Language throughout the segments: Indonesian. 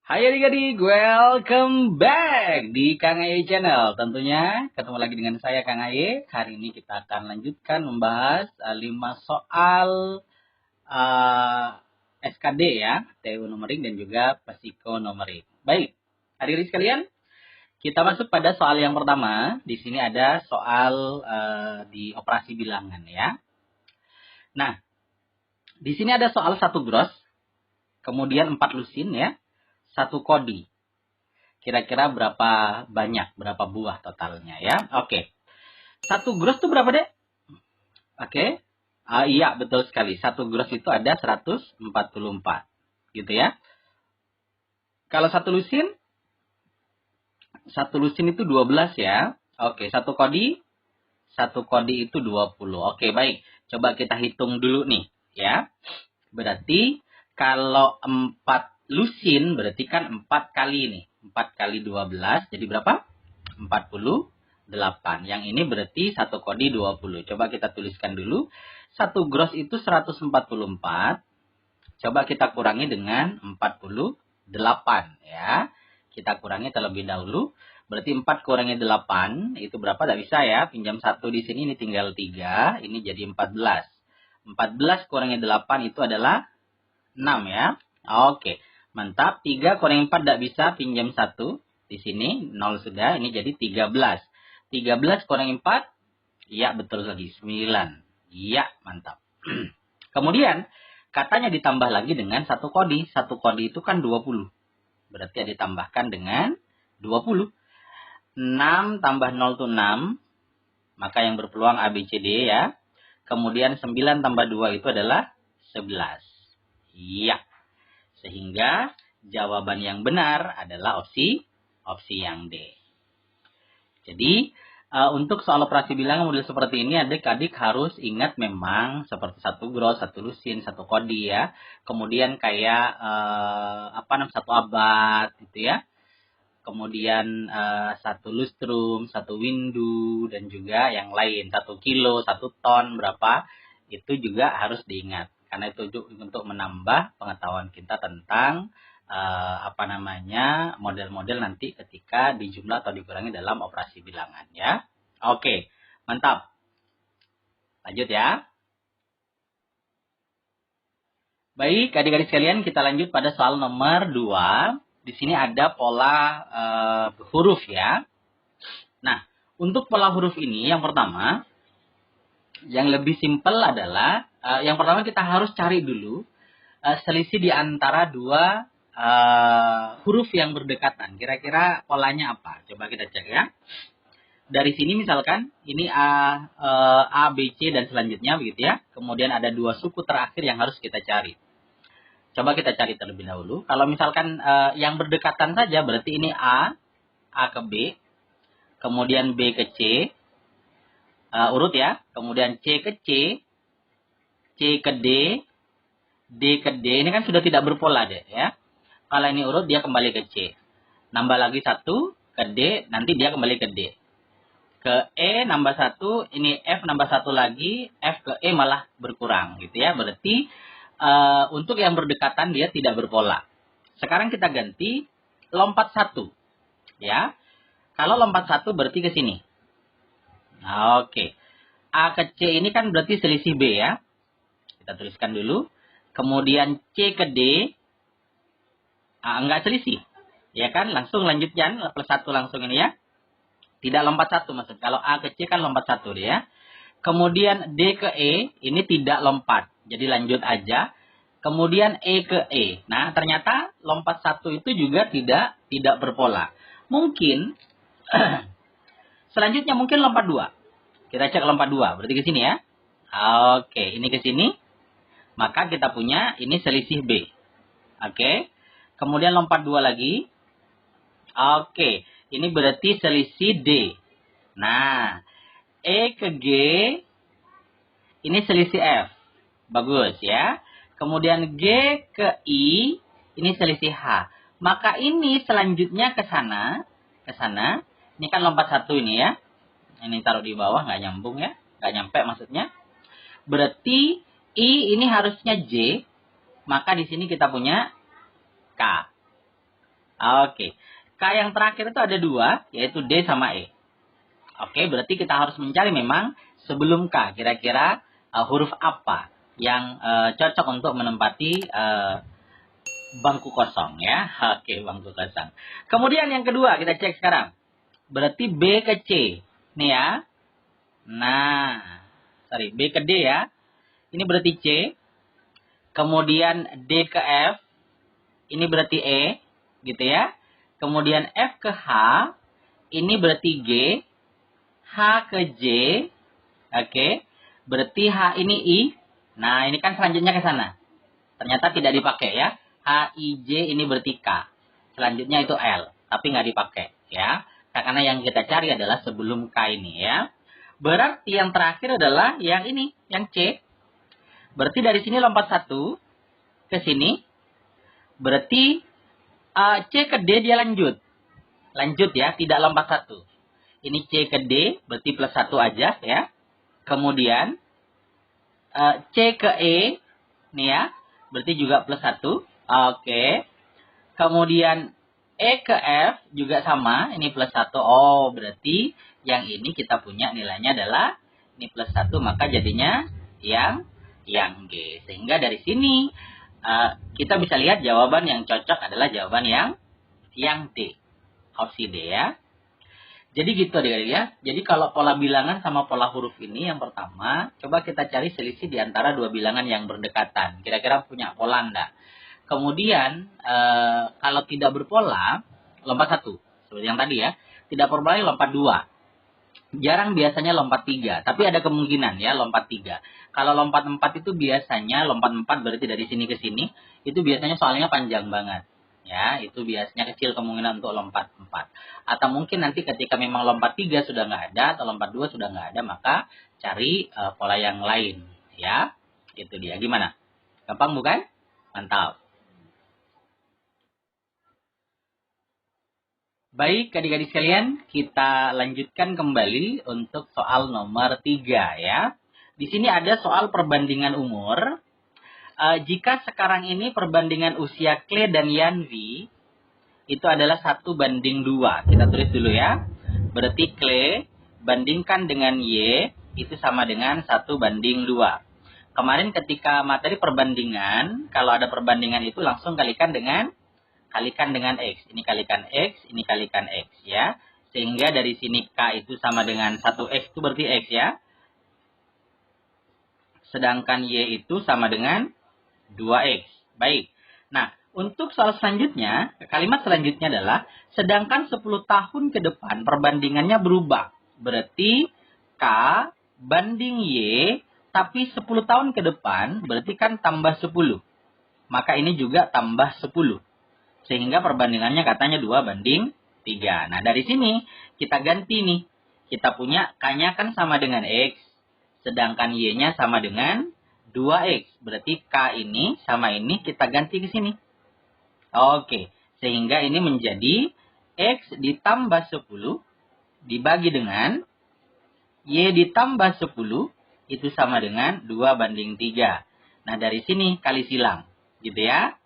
Hai adik-adik, welcome back di Kang Aye Channel. Tentunya ketemu lagi dengan saya Kang Aye. Hari ini kita akan lanjutkan membahas 5 soal SKD ya, TU numerik dan juga psikonumerik. Baik, adik-adik sekalian, kita masuk pada soal yang pertama. Di sini ada soal di operasi bilangan ya. Nah, di sini ada soal 1 gross, kemudian 4 lusin ya, 1 kodi. Kira-kira berapa banyak, berapa buah totalnya ya. Oke. 1 gross itu berapa, Dek? Oke. Iya, betul sekali. 1 gross itu ada 144. Gitu ya. Kalau 1 lusin? 1 lusin itu 12 ya. Oke, 1 kodi? 1 kodi itu 20. Oke, baik. Coba kita hitung dulu nih ya. Berarti kalau 4 lusin berarti kan 4 kali nih. 4 kali 12 jadi berapa? 48. Yang ini berarti 1 kodi 20. Coba kita tuliskan dulu. 1 gross itu 144. Coba kita kurangi dengan 48 ya. Kita kurangi terlebih dahulu. Berarti 4 kurangi 8 itu berapa? Tidak bisa ya. Pinjam 1 di sini ini tinggal 3. Ini jadi 14. 14 kurangi 8 itu adalah 6 ya. Oke. Mantap. 3 kurangi 4 tidak bisa. Pinjam 1. Di sini 0 sudah. Ini jadi 13. 13 kurangi 4. Iya betul lagi. 9. Iya mantap. Kemudian katanya ditambah lagi dengan 1 kodi. 1 kodi itu kan 20. Berarti ditambahkan dengan 20. 6 tambah 0 itu 6. Maka yang berpeluang A, B, C, D ya. Kemudian 9 tambah 2 itu adalah 11. Iya. Sehingga jawaban yang benar adalah opsi yang D. Jadi untuk soal operasi bilangan model seperti ini adik-adik harus ingat memang seperti 1 gross, 1 lusin, 1 kodi ya. Kemudian kayak 1 abad gitu ya. Kemudian 1 lustrum, 1 windu dan juga yang lain. 1 kilo, 1 ton berapa itu juga harus diingat. Karena itu untuk menambah pengetahuan kita tentang model-model nanti ketika dijumlah atau dikurangi dalam operasi bilangan ya. Oke, mantap. Lanjut ya. Baik, adik-adik sekalian, kita lanjut pada soal nomor 2. Di sini ada pola huruf ya. Nah, untuk pola huruf ini yang pertama, yang lebih simpel adalah yang pertama kita harus cari dulu selisih di antara 2 huruf yang berdekatan. Kira-kira polanya apa? Coba kita cek ya. Dari sini misalkan ini A, B, C dan selanjutnya begitu ya. Kemudian ada 2 suku terakhir yang harus kita cari. Coba kita cari terlebih dahulu. Kalau misalkan yang berdekatan saja berarti ini A ke B, kemudian B ke C, urut ya. Kemudian C ke C, C ke D, D ke D. Ini kan sudah tidak berpola deh ya. Kalau ini urut dia kembali ke C. Nambah lagi 1 ke D, nanti dia kembali ke D. Ke E nambah 1, ini F nambah 1 lagi, F ke E malah berkurang gitu ya. Berarti untuk yang berdekatan dia tidak berpola. Sekarang kita ganti lompat 1 ya. Kalau lompat 1 berarti ke sini. Oke. A ke C ini kan berarti selisih B ya. Kita tuliskan dulu. Kemudian C ke D. Enggak selisih. Ya kan? Langsung lanjutkan. Plus 1 langsung ini ya. Tidak lompat 1 maksud. Kalau A ke C kan lompat 1 dia ya. Kemudian D ke E. Ini tidak lompat. Jadi lanjut aja. Kemudian E ke E. Nah ternyata lompat 1 itu juga tidak berpola. Mungkin. Selanjutnya mungkin lompat 2. Kita cek lompat 2. Berarti ke sini ya. Oke. Ini ke sini. Maka kita punya ini selisih B. Oke. Kemudian lompat 2 lagi. Oke. Ini berarti selisih D. Nah. E ke G. Ini selisih F. Bagus ya. Kemudian G ke I. Ini selisih H. Maka ini selanjutnya ke sana. Ke sana. Ini kan lompat 1 ini ya. Ini taruh di bawah. Nggak nyambung ya. Nggak nyampe maksudnya. Berarti I ini harusnya J. Maka di sini kita punya K. Oke. K yang terakhir itu ada 2, yaitu D sama E. Oke, berarti kita harus mencari memang sebelum K, kira-kira huruf apa yang cocok untuk menempati bangku kosong ya. Oke, bangku kosong. Kemudian yang kedua, kita cek sekarang. Berarti B ke C. Nih ya. Nah, B ke D ya. Ini berarti C. Kemudian D ke F. Ini berarti E. Gitu ya. Kemudian F ke H. Ini berarti G. H ke J. Oke. Berarti H ini I. Nah, ini kan selanjutnya ke sana. Ternyata tidak dipakai ya. H, I, J ini berarti K. Selanjutnya itu L. Tapi nggak dipakai ya. Karena yang kita cari adalah sebelum K ini ya. Berarti yang terakhir adalah yang ini. Yang C. Berarti dari sini lompat 1. Ke sini. Berarti C ke D dia lanjut. Lanjut ya. Tidak lompat 1. Ini C ke D. Berarti plus 1 aja ya. Kemudian C ke E. Nih ya. Berarti juga plus 1. Oke. Kemudian E ke F juga sama. Ini plus 1. Oh, berarti yang ini kita punya nilainya adalah ini plus 1. Maka jadinya yang G. Sehingga dari sini kita bisa lihat jawaban yang cocok adalah jawaban yang D. Opsi D ya. Jadi gitu adik-adik ya. Jadi kalau pola bilangan sama pola huruf ini yang pertama, coba kita cari selisih di antara dua bilangan yang berdekatan. Kira-kira punya pola enggak? Kemudian kalau tidak berpola, lompat 1. Seperti yang tadi ya. Tidak berpola lompat 2. Jarang biasanya lompat 3. Tapi ada kemungkinan ya lompat 3. Kalau lompat 4 itu biasanya, lompat 4 berarti dari sini ke sini. Itu biasanya soalnya panjang banget. Ya, itu biasanya kecil kemungkinan untuk lompat 4. Atau mungkin nanti ketika memang lompat 3 sudah nggak ada, atau lompat 2 sudah nggak ada, maka cari pola yang lain. Ya, itu dia. Gimana? Gampang bukan? Mantap. Baik, adik-adik sekalian, kita lanjutkan kembali untuk soal nomor 3 ya. Di sini ada soal perbandingan umur. Jika sekarang ini perbandingan usia Clay dan Yanvi itu adalah 1:2. Kita tulis dulu ya. Berarti Clay bandingkan dengan Y itu sama dengan 1:2. Kemarin ketika materi perbandingan, kalau ada perbandingan itu langsung kalikan dengan X. Ini kalikan X, ini kalikan X ya. Sehingga dari sini K itu sama dengan 1X itu berarti X ya. Sedangkan Y itu sama dengan 2X. Baik. Nah, untuk soal selanjutnya, kalimat selanjutnya adalah, sedangkan 10 tahun ke depan perbandingannya berubah. Berarti K banding Y, tapi 10 tahun ke depan berarti kan tambah 10. Maka ini juga tambah 10. Sehingga perbandingannya katanya 2:3. Nah, dari sini kita ganti nih. Kita punya K-nya kan sama dengan X. Sedangkan Y-nya sama dengan 2X. Berarti K ini sama ini kita ganti ke sini. Oke. Sehingga ini menjadi X ditambah 10 dibagi dengan Y ditambah 10 itu sama dengan 2:3. Nah, dari sini kali silang. Gitu ya.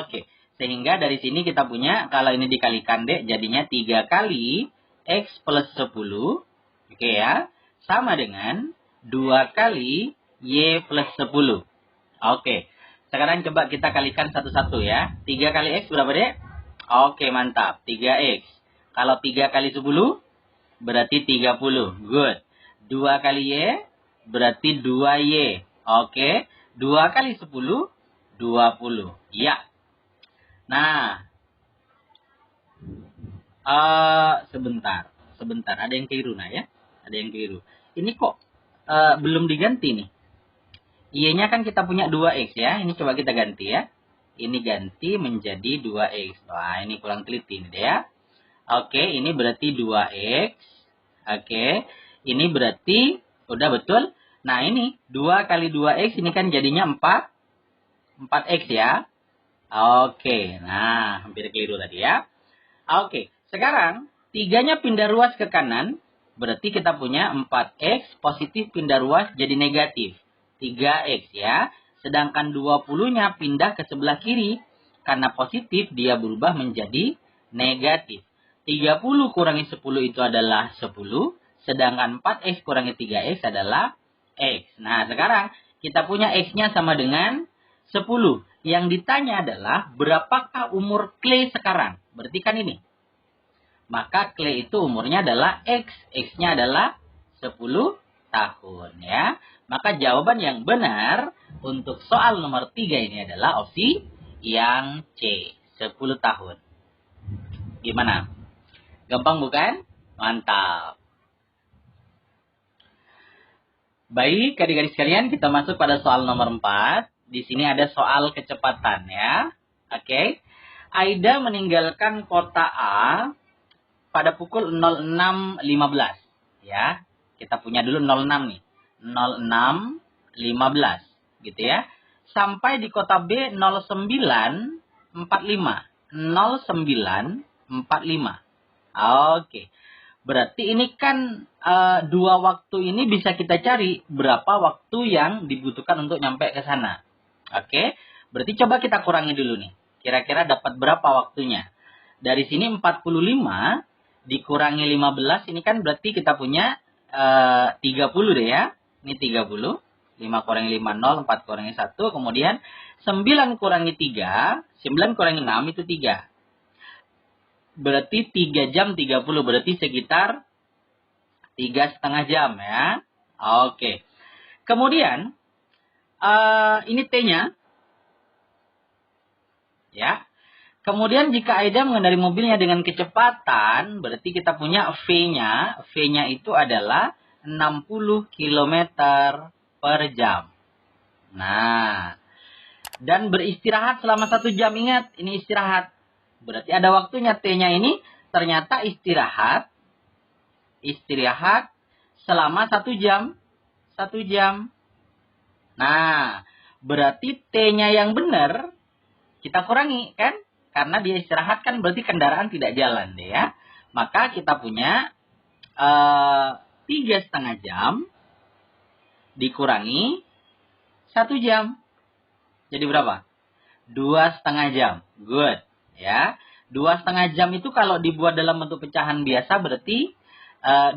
Oke. Sehingga dari sini kita punya, kalau ini dikalikan D, jadinya 3 kali X plus 10. Oke ya. Sama dengan 2 kali Y plus 10. Oke. Sekarang coba kita kalikan satu-satu ya. 3 kali X berapa dek? Oke, mantap. 3X. Kalau 3 kali 10, berarti 30. Good. 2 kali Y, berarti 2Y. Oke. 2 kali 10, 20. Ya. Nah. Sebentar. Ada yang keliru nah ya. Ada yang keliru. Ini kok belum diganti nih. Y-nya kan kita punya 2X ya. Ini coba kita ganti ya. Ini ganti menjadi 2X. Wah, ini kurang teliti nih ya. Oke, ini berarti 2X. Oke. Ini berarti, udah betul. Nah, ini 2 kali 2X ini kan jadinya 4X ya. Oke, nah hampir keliru tadi ya. Oke, sekarang 3-nya pindah ruas ke kanan. Berarti kita punya 4X positif pindah ruas jadi negatif. 3X ya. Sedangkan 20-nya pindah ke sebelah kiri. Karena positif dia berubah menjadi negatif. 30 kurangi 10 itu adalah 10. Sedangkan 4x kurangi 3x adalah x. Nah, sekarang kita punya x-nya sama dengan 10. Yang ditanya adalah berapakah umur Clay sekarang? Berarti kan ini. Maka Clay itu umurnya adalah x. X-nya adalah 10 tahun ya. Maka jawaban yang benar untuk soal nomor 3 ini adalah opsi yang C. 10 tahun. Gimana? Gampang bukan? Mantap. Baik, adik-adik sekalian, kita masuk pada soal nomor 4. Di sini ada soal kecepatan ya. Oke. Aida meninggalkan kota A pada pukul 06.15 ya. Kita punya dulu 06 nih. 06.15 gitu ya. Sampai di kota B 09.45. 09.45. Oke. Berarti ini kan dua waktu ini bisa kita cari berapa waktu yang dibutuhkan untuk nyampe ke sana. Oke. Berarti coba kita kurangi dulu nih. Kira-kira dapat berapa waktunya. Dari sini 45 dikurangi 15, ini kan berarti kita punya 30 deh ya. Ini 30. 5 kurangi 5, 0. 4 kurangi 1. Kemudian 9 kurangi 3. 9 kurangi 6 itu 3. Berarti 3 jam 30. Berarti sekitar 3,5 jam ya. Oke. Kemudian ini T-nya. Ya. Kemudian jika Aida mengendarai mobilnya dengan kecepatan, berarti kita punya V-nya. V-nya itu adalah 60 km per jam. Nah, dan beristirahat selama 1 jam. Ingat, ini istirahat. Berarti ada waktunya. T-nya ini ternyata istirahat selama 1 jam. 1 jam. Nah, berarti T-nya yang benar kita kurangi kan? Karena dia istirahat kan berarti kendaraan tidak jalan deh ya. Maka kita punya 3,5 jam dikurangi 1 jam. Jadi berapa? 2,5 jam. Good. Ya. 2,5 jam itu kalau dibuat dalam bentuk pecahan biasa berarti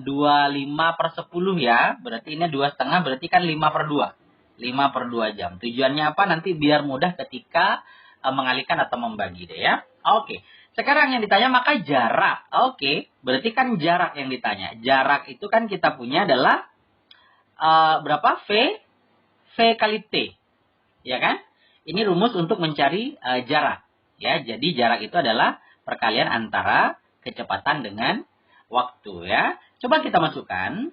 25/10 ya. Berarti ini 2,5 berarti kan 5/2. 5/2 jam. Tujuannya apa? Nanti biar mudah ketika mengalihkan atau membagi deh ya. Oke. Sekarang yang ditanya maka jarak. Oke. Berarti kan jarak yang ditanya. Jarak itu kan kita punya adalah berapa? V kali T. Ya kan? Ini rumus untuk mencari jarak. Ya, jadi jarak itu adalah perkalian antara kecepatan dengan waktu ya. Coba kita masukkan.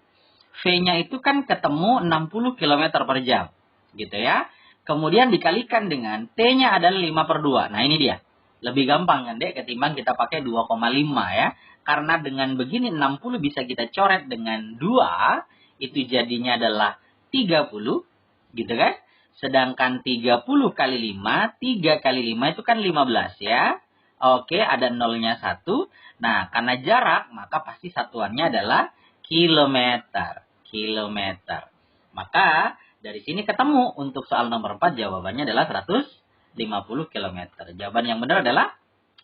V-nya itu kan ketemu 60 km per jam. Gitu ya. Kemudian dikalikan dengan T-nya adalah 5/2. Nah ini dia. Lebih gampang kan dek ketimbang kita pakai 2,5 ya. Karena dengan begini 60 bisa kita coret dengan 2. Itu jadinya adalah 30. Gitu kan. Sedangkan 30 kali 5. 3 kali 5 itu kan 15 ya. Oke ada nolnya 1. Nah karena jarak maka pasti satuannya adalah kilometer. Kilometer. Maka dari sini ketemu untuk soal nomor 4 jawabannya adalah 150 km. Jawaban yang benar adalah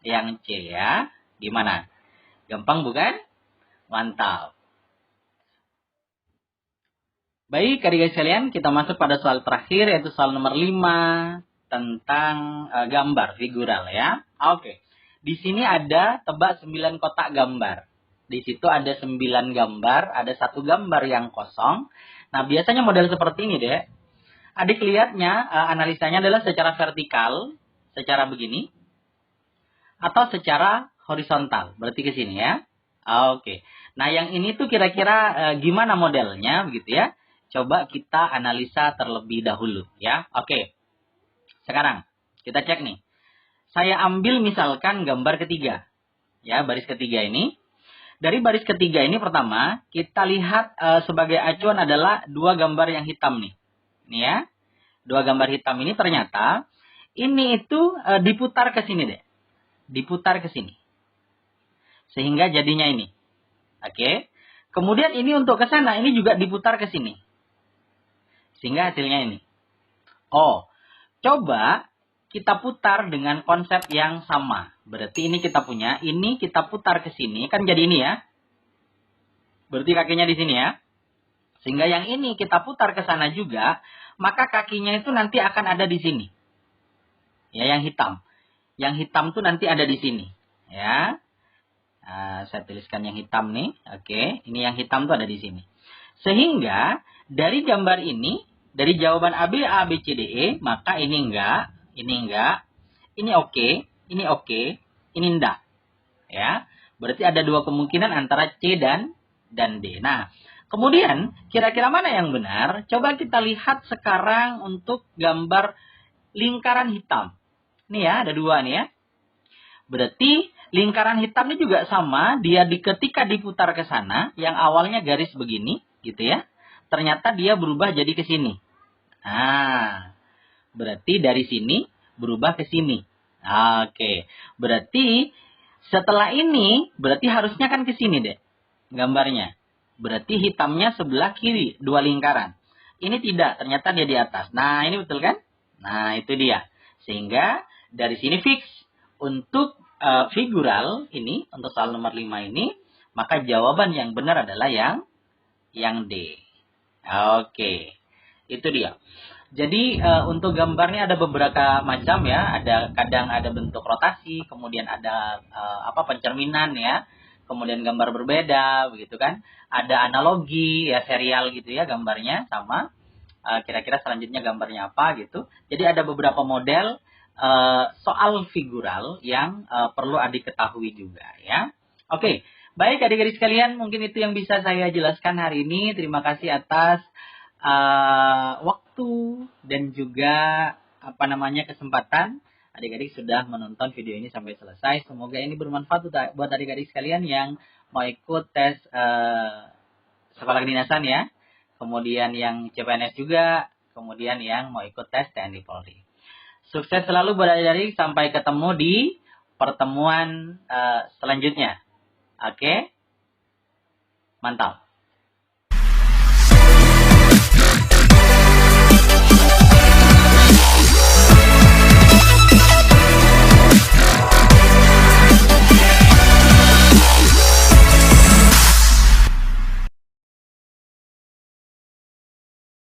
yang C ya. Gimana? Gampang bukan? Mantap. Baik adik-adik sekalian, kita masuk pada soal terakhir yaitu soal nomor 5 tentang gambar figural ya. Oke. Di sini ada tebak 9 kotak gambar. Di situ ada 9 gambar, ada 1 gambar yang kosong. Nah, biasanya model seperti ini deh. Adik lihatnya, analisanya adalah secara vertikal, secara begini. Atau secara horizontal, berarti ke sini ya. Oke. Nah, yang ini tuh kira-kira gimana modelnya, begitu ya. Coba kita analisa terlebih dahulu ya. Oke. Sekarang, kita cek nih. Saya ambil misalkan gambar ketiga. Ya, baris ketiga ini. Dari baris ketiga ini pertama, kita lihat sebagai acuan adalah 2 gambar yang hitam nih. Ini ya. 2 gambar hitam ini ternyata, ini itu diputar ke sini deh. Diputar ke sini. Sehingga jadinya ini. Oke. Kemudian ini untuk ke sana, ini juga diputar ke sini. Sehingga hasilnya ini. Oh, coba kita putar dengan konsep yang sama. Berarti ini kita punya, ini kita putar ke sini, kan jadi ini ya. Berarti kakinya di sini ya. Sehingga yang ini kita putar ke sana juga, maka kakinya itu nanti akan ada di sini. Ya, yang hitam. Yang hitam tuh nanti ada di sini. Ya. Nah, saya tuliskan yang hitam nih. Oke, ini yang hitam tuh ada di sini. Sehingga dari gambar ini, dari jawaban AB, A, B, C, D, E, maka ini enggak, ini oke, ini enggak. Ya. Berarti ada dua kemungkinan antara C dan D. Nah, kemudian kira-kira mana yang benar? Coba kita lihat sekarang untuk gambar lingkaran hitam. Nih ya, ada dua nih ya. Berarti lingkaran hitam ini juga sama, dia ketika diputar ke sana, yang awalnya garis begini, gitu ya. Ternyata dia berubah jadi ke sini. Nah, berarti dari sini berubah ke sini. Oke, berarti setelah ini, berarti harusnya kan ke sini deh gambarnya. Berarti hitamnya sebelah kiri, dua lingkaran. Ini tidak, ternyata dia di atas. Nah, ini betul kan? Nah, itu dia. Sehingga dari sini fix untuk figural ini, untuk soal nomor 5 ini, maka jawaban yang benar adalah yang D. Oke, itu dia. Jadi untuk gambarnya ada beberapa macam ya, kadang ada bentuk rotasi, kemudian ada pencerminan ya, kemudian gambar berbeda begitu kan, ada analogi ya, serial gitu ya gambarnya sama. Kira-kira selanjutnya gambarnya apa gitu. Jadi ada beberapa model soal figural yang perlu adik ketahui juga ya. Oke, baik adik-adik sekalian, mungkin itu yang bisa saya jelaskan hari ini. Terima kasih atas waktu dan juga kesempatan adik-adik sudah menonton video ini sampai selesai. Semoga ini bermanfaat buat adik-adik sekalian yang mau ikut tes sekolah kedinasan ya. Kemudian yang CPNS juga, kemudian yang mau ikut tes TNI Polri. Sukses selalu buat adik-adik, sampai ketemu di pertemuan selanjutnya. Oke? Mantap.